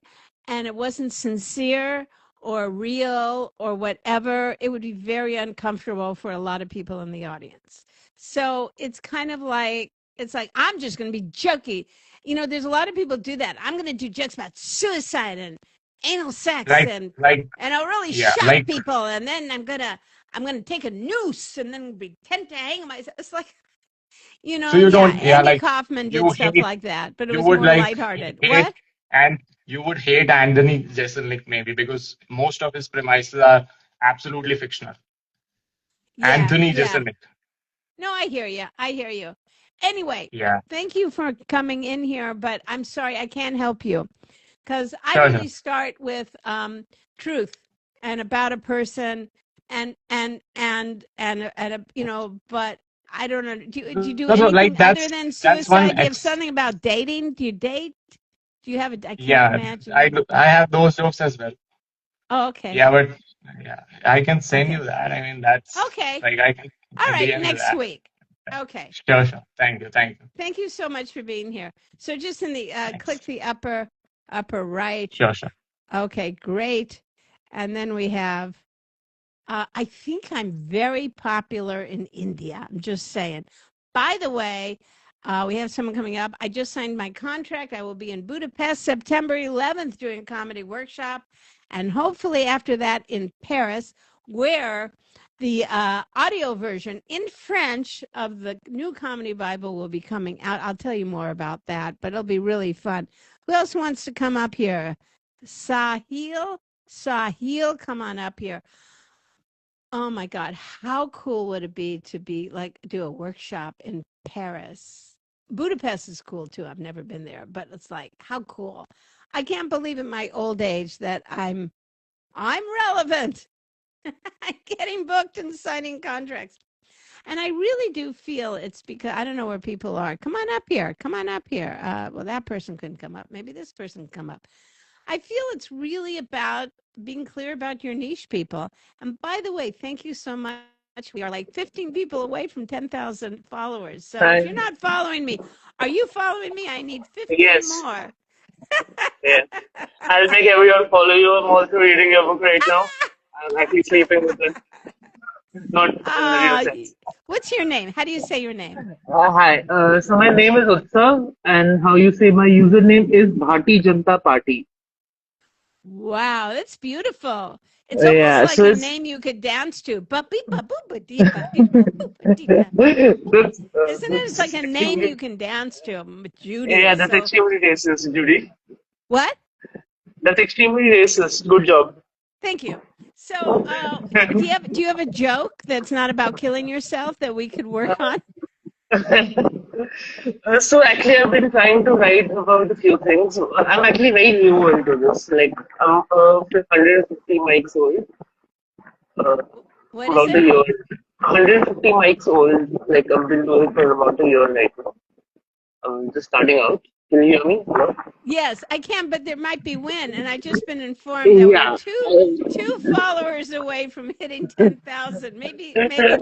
and it wasn't sincere or real or whatever, it would be very uncomfortable for a lot of people in the audience. So it's kind of like, it's like, I'm just going to be jokey. There's a lot of people do that. I'm going to do jokes about suicide and anal sex like and like I'll really yeah, shock like people. And then I'm gonna take a noose and then pretend to hang myself. It's like, so you yeah, don't, yeah, Andy like Kaufman did you stuff hate like that, but it you was would more like lighthearted. hate What? and you would hate Anthony Jeselnik maybe because most of his premises are absolutely fictional. Yeah, Anthony yeah. Jeselnik. No, I hear you. I hear you. Anyway, Yeah, thank you for coming in here, but I'm sorry I can't help you because I sure, really sure. start with truth and about a person and but I don't know. Do you do No, so like anything other that's than that's one suicide? Do you have ex. something about dating? Do you date? Do you have a? I can't Yeah, imagine. I have those jokes as well. Oh, okay. Yeah, but yeah, I can send Okay. you that. I mean, that's Okay. like I can All right. DM you Next that. week. Okay. Sure, sure. Thank you, thank you. Thank you so much for being here. So just in the click Thanks. the upper right. Sure, sure. Okay, great. And then we have I think I'm very popular in India. I'm just saying. By the way, we have someone coming up. I just signed my contract. I will be in Budapest September 11th doing a comedy workshop. And hopefully after that in Paris, where the audio version in French of the new comedy Bible will be coming out. I'll tell you more about that, but it'll be really fun. Who else wants to come up here? Sahil? Sahil, come on up here. Oh my God, how cool would it be to do a workshop in Paris? Budapest is cool too. I've never been there, but it's like how cool. I can't believe in my old age that I'm relevant. I'm getting booked and signing contracts. And I really do feel it's because I don't know where people are. Come on up here. Come on up here. Well, that person couldn't come up. Maybe this person can come up. I feel it's really about being clear about your niche, people. And by the way, thank you so much. We are like 15 people away from 10,000 followers. So if Hi. you're not following me, are you following me? I need 15 Yes. more. Yeah. I'll make everyone follow you. I'm also reading your book right now. I'm actually sleeping with it. Not in the real Ah, sense. what's your name? How do you say your name? Hi. So my name is Utsav, and how you say my username is Bharti Janta Party. Wow, that's beautiful. It's almost Yeah. like So a it's name you could dance to. Ba-beep-ba-boop-ba-dee-ba-beep-ba-boop-ba-dee-ba. that's Isn't it? It's that's like a name extremely you can dance to. Judy yeah. is That's so. extremely racist, Judy. What? That's extremely racist. Good job. Thank you. So, do you have a joke that's not about killing yourself that we could work on? So actually, I've been trying to write about a few things. I'm actually very new into this. Like I'm 150 mics old. Uh, What is about a it? year. 150 mics old. Like I've been doing it for about a year right now. I'm just starting out. Can you hear me? Hello? Yes, I can, but there might be wind, and I just been informed that we're Yeah. two followers away from hitting 10,000. Maybe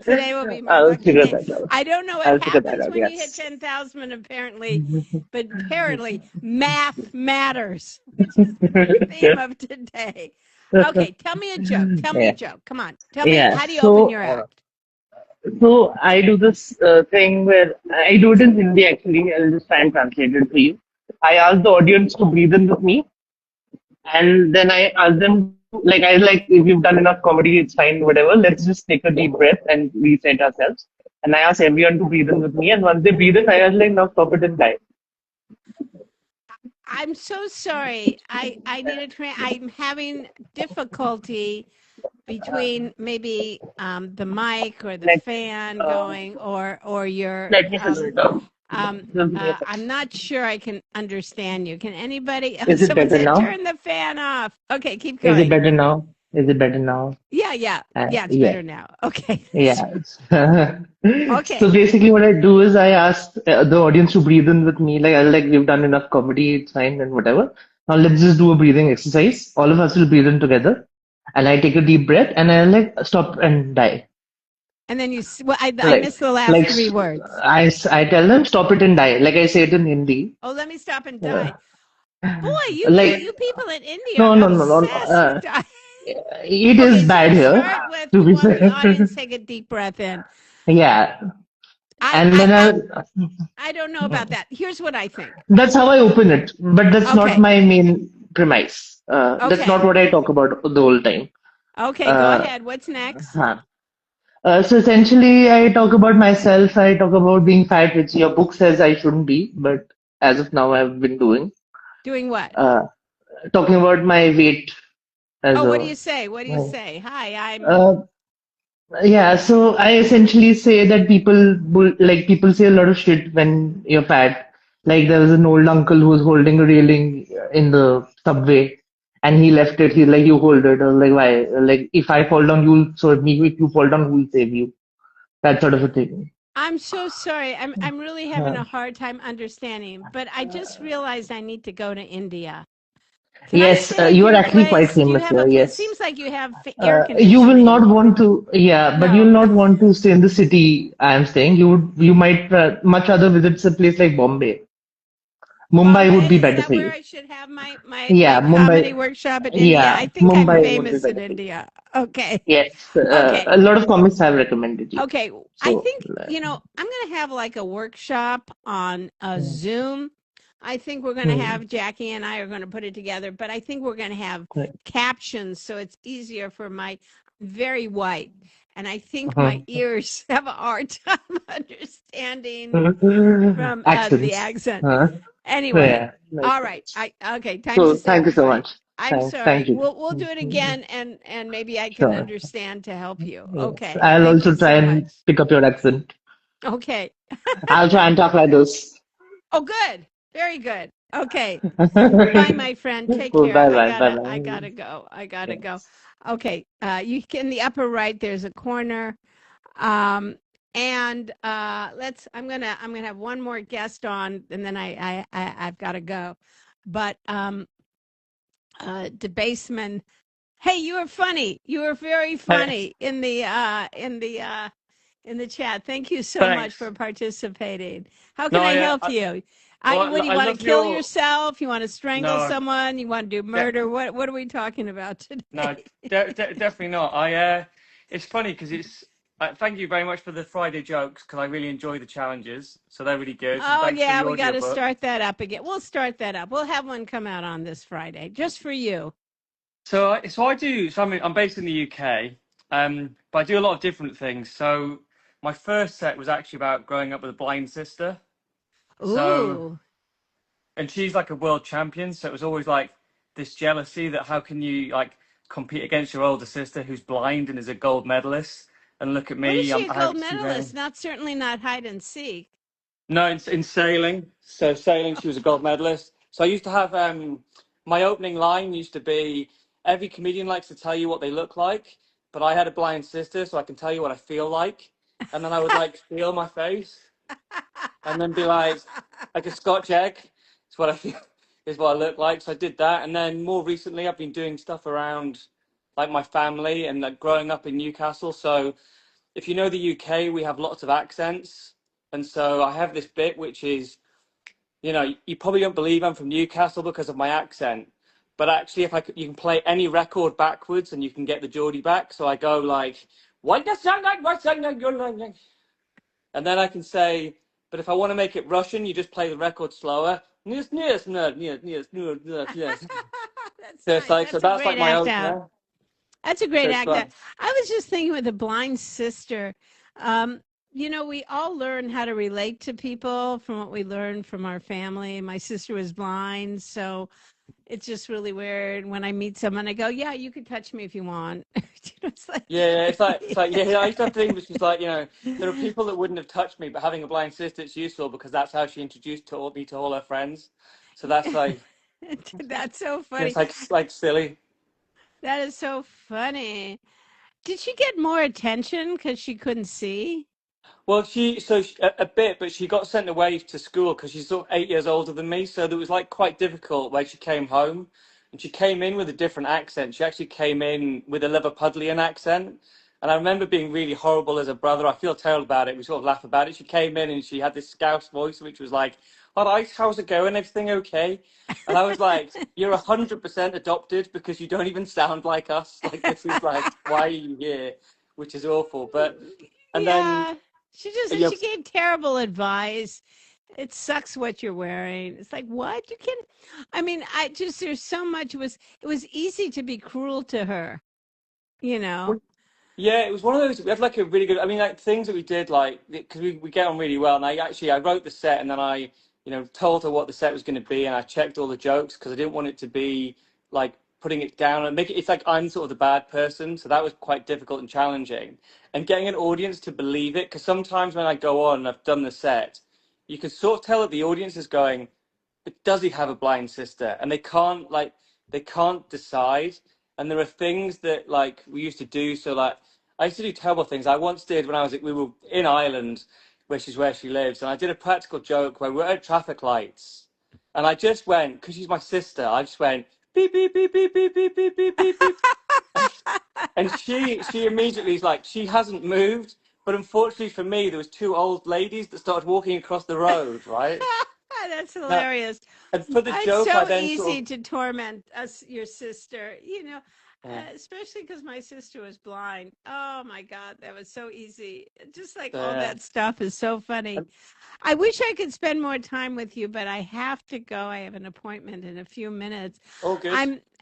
today will be my I'll lucky figure day. that out. I don't know what I'll figure that happens out. when you hit Yes. 10,000 but apparently math matters, which is the theme of today. Okay, tell me a joke. Tell me a Yeah. joke. Come on. Tell me, Yeah. how do you open your So, act? so I do this thing where I do it in Hindi actually. I'll just try and translate it for you. I ask the audience to breathe in with me, and then I ask them to, like, I like, if you've done enough comedy, it's fine, whatever. Let's just take a deep breath and reset ourselves. And I ask everyone to breathe in with me, and once they breathe in, I ask like, now stop it and die. I'm so sorry. I need a I'm having difficulty between maybe the mic or the Let fan uh, going or your let me figure it out. Give me a second. I'm not sure I can understand you. Can anybody? Is it Someone better said now? turn the fan off. Okay, keep Is it going. better now? Is it better now? Yeah, it's Yeah. better now. Okay. Yeah. So Okay. basically, what I do is I ask the audience to breathe in with me. Like, I like, we've done enough comedy, it's fine, and whatever. Now let's just do a breathing exercise. All of us will breathe in together, and I take a deep breath, and I like stop and die. And then well, I Like, missed the last like three words. I tell them stop it and die. Like I say it in Hindi. Oh, let me stop and Uh, die. Boy, you like people in India no, are no, no, no. obsessed with dying. It is Okay, so bad here, start with to you be want the fair. audience to take a deep breath in. Yeah, I and I then I I, I don't know about that. Here's what I think. that's how I open it. But that's not Okay. my main premise. That's not Okay. what I talk about the whole time. Okay, go Uh, ahead. What's next? huh. So essentially, I talk about myself. I talk about being fat, which your book says I shouldn't be, but as of now, I've been doing. Doing what? Uh, Talking about my weight as Oh, what do a. you say? What do you say? Hi, I'm Uh, yeah, so I essentially say that people say a lot of shit when you're fat. Like there was an old uncle who was holding a railing in the subway, and he left it. He's like, "You hold it." I was like, "Why?" Like, if I fall down, you'll save me. If you fall down, who'll save you? That sort of a thing. I'm so sorry. I'm really having Uh, a hard time understanding, but I just realized I need to go to India. Can I yes, stay at you are your actually quite place? Do you famous have a here. place? Yes. Seems like you have air You will conditioning. not want to, yeah, but you'll No. not want to stay in the city I am staying. You might much rather visit a place like Bombay. Mumbai would Bombay, be is better that for where you. I should have my my comedy Mumbai, workshop in India? yeah, I think I'm Mumbai would be famous in better for you. India. Okay. Yes, Okay. a lot of comics have recommended you. Okay. I So, think, I'm going to have like a workshop on a mm, Zoom. I think we're going to mm, have Jackie and I are going to put it together, but I think we're going to have captions so it's easier for my very white. And I think my mhm. ears have a hard time understanding from the Accents. accent. Huh? Anyway, Yeah, makes all right. sense. Okay, time to So, say thank you so goodbye. much. I'm Thank sorry. you. We'll do it again and maybe I can Sure. understand to help you. Yes. Okay. I'll Thank you also try so much. and pick up your accent. Okay. I'll try and talk like this. Oh, good. Very good. Okay. Bye, my friend. Take Cool. care. Bye I bye. Bye gotta I bye. gotta go. I gotta go. Yes. Okay. You can in the upper right, there's a corner. Um, and I'm gonna have one more guest on, and then I've got to go. But Debaseman, hey, you were funny. You were very Hey, funny in the chat. Thank you so much for thanks. participating. How No, can I help you? What do you I want to love kill your yourself? You want to strangle no, someone? You want to do de murder? What are we talking about no, today? definitely not. It's funny because it's. Thank you very much for the Friday jokes because I really enjoy the challenges, so they're really good. And Oh thanks for yeah, the we got to audiobook. start that up again. We'll start that up. We'll have one come out on this Friday just for you. So I do. So I'm based in the UK, but I do a lot of different things. So my first set was actually about growing up with a blind sister. So Ooh. and she's like a world champion, so it was always like this jealousy that how can you like compete against your older sister who's blind and is a gold medalist, and look at What is me, she a I gold haven't seen medalist? any. Not certainly not hide and seek. No, in sailing. So sailing, she was a gold medalist. So I used to have my opening line used to be every comedian likes to tell you what they look like, but I had a blind sister, so I can tell you what I feel like. And then I would like feel my face and then be like a Scotch egg. It's what I feel is what I look like. So I did that, and then more recently, I've been doing stuff around like my family and like growing up in Newcastle. So if you know the UK, we have lots of accents, and so I have this bit which is, you probably don't believe I'm from Newcastle because of my accent. But actually, if you can play any record backwards and you can get the Geordie back. So I go like, "What does sound like? What sound like? And then I can say, but if I want to make it Russian, you just play the record slower. Yes, yes, no, yes, yes, no, yes, yes. That's So it's nice. like, so That's a that's great like my act out. opener. That's a So great it's act out. fun. I was just thinking with the blind sister. Um, we all learn how to relate to people from what we learned from our family. My sister was blind, so it's just really weird when I meet someone. I go, "Yeah, you could touch me if you want." It's like, Yeah, yeah. I used to have things which was like, there are people that wouldn't have touched me, but having a blind sister, it's useful because that's how she introduced me to all her friends. So that's like, that's so it's funny. like silly. That is so funny. Did she get more attention because she couldn't see? Well, a bit, but she got sent away to school because she's sort of 8 years older than me. So it was like quite difficult when she came home, and she came in with a different accent. She actually came in with a Liverpudlian accent, and I remember being really horrible as a brother. I feel terrible about it. We sort of laugh about it. She came in and she had this Scouse voice, which was like, all right, how's it going? Everything okay? And I was like, you're 100% adopted because you don't even sound like us. Like, this is like, why are you here? Which is awful. But, and then, Yeah, you know, she gave terrible advice. It sucks what you're wearing. It's like, what? You can't. I mean, there's so much. It was easy to be cruel to her, you know? yeah, it was one of those. We had like a really good. I mean, like things that we did, like because we get on really well. And I wrote the set, and then told her what the set was going to be, and I checked all the jokes because I didn't want it to be like putting it down and make it. It's like I'm sort of the bad person, so that was quite difficult and challenging. And getting an audience to believe it, because sometimes when I go on, and I've done the set, you can sort of tell that the audience is going, but does he have a blind sister? And they can't decide. And there are things that like we used to do. So like I used to do terrible things. I once did when we were in Ireland, which is where she lives, and I did a practical joke where we were at traffic lights, and I just went because she's my sister. I just went beep beep beep beep beep beep beep beep beep beep, and she immediately is like she hasn't moved. But unfortunately for me, there was two old ladies that started walking across the road, right? That's Now, hilarious. and for the It's joke, I so then sort easy of to torment us, your sister, yeah, especially because my sister was blind. Oh my God, that was so easy. Just like all yeah. that stuff is so funny. And I wish I could spend more time with you, but I have to go. I have an appointment in a few minutes. all good.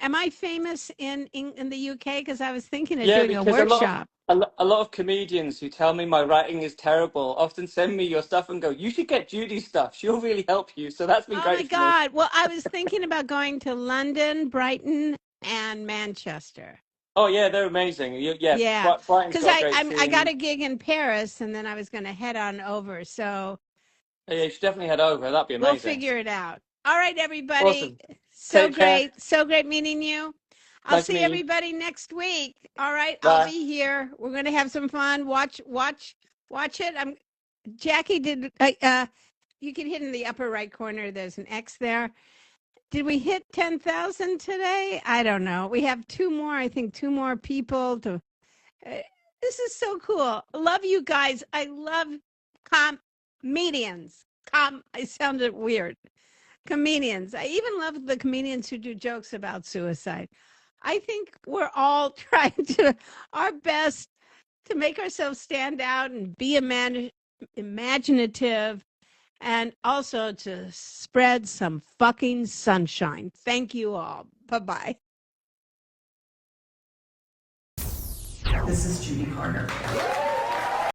Am I famous in the UK? Because I was thinking of Yeah, doing a because workshop. a lot of comedians who tell me my writing is terrible often send me your stuff and go, "You should get Judy's stuff. She'll really help you." So that's been Oh my great for me. God. Well, I was thinking about going to London, Brighton, and Manchester. Oh yeah, they're amazing. Yeah, Yeah, Brighton's because got a great I got scene. a gig in Paris, and then I was going to head on over. So Yeah, you should definitely head over. That'd be we'll amazing. figure it out. All right, everybody. Awesome. Take care. So great meeting you. I'll Nice see meeting you. everybody next week. All right, I'll Bye. be here. We're going to have some fun. Watch it. Jackie did. You can hit in the upper right corner. There's an X there. Did we hit 10,000 today? I don't know. We have two more. I think two more people to. Uh, This is so cool. Love you guys. I love comedians. I sounded weird. Comedians. I even love the comedians who do jokes about suicide. I think we're all trying to our best to make ourselves stand out and be imaginative and also to spread some fucking sunshine. Thank you all. Bye-bye. This is Judy Carter.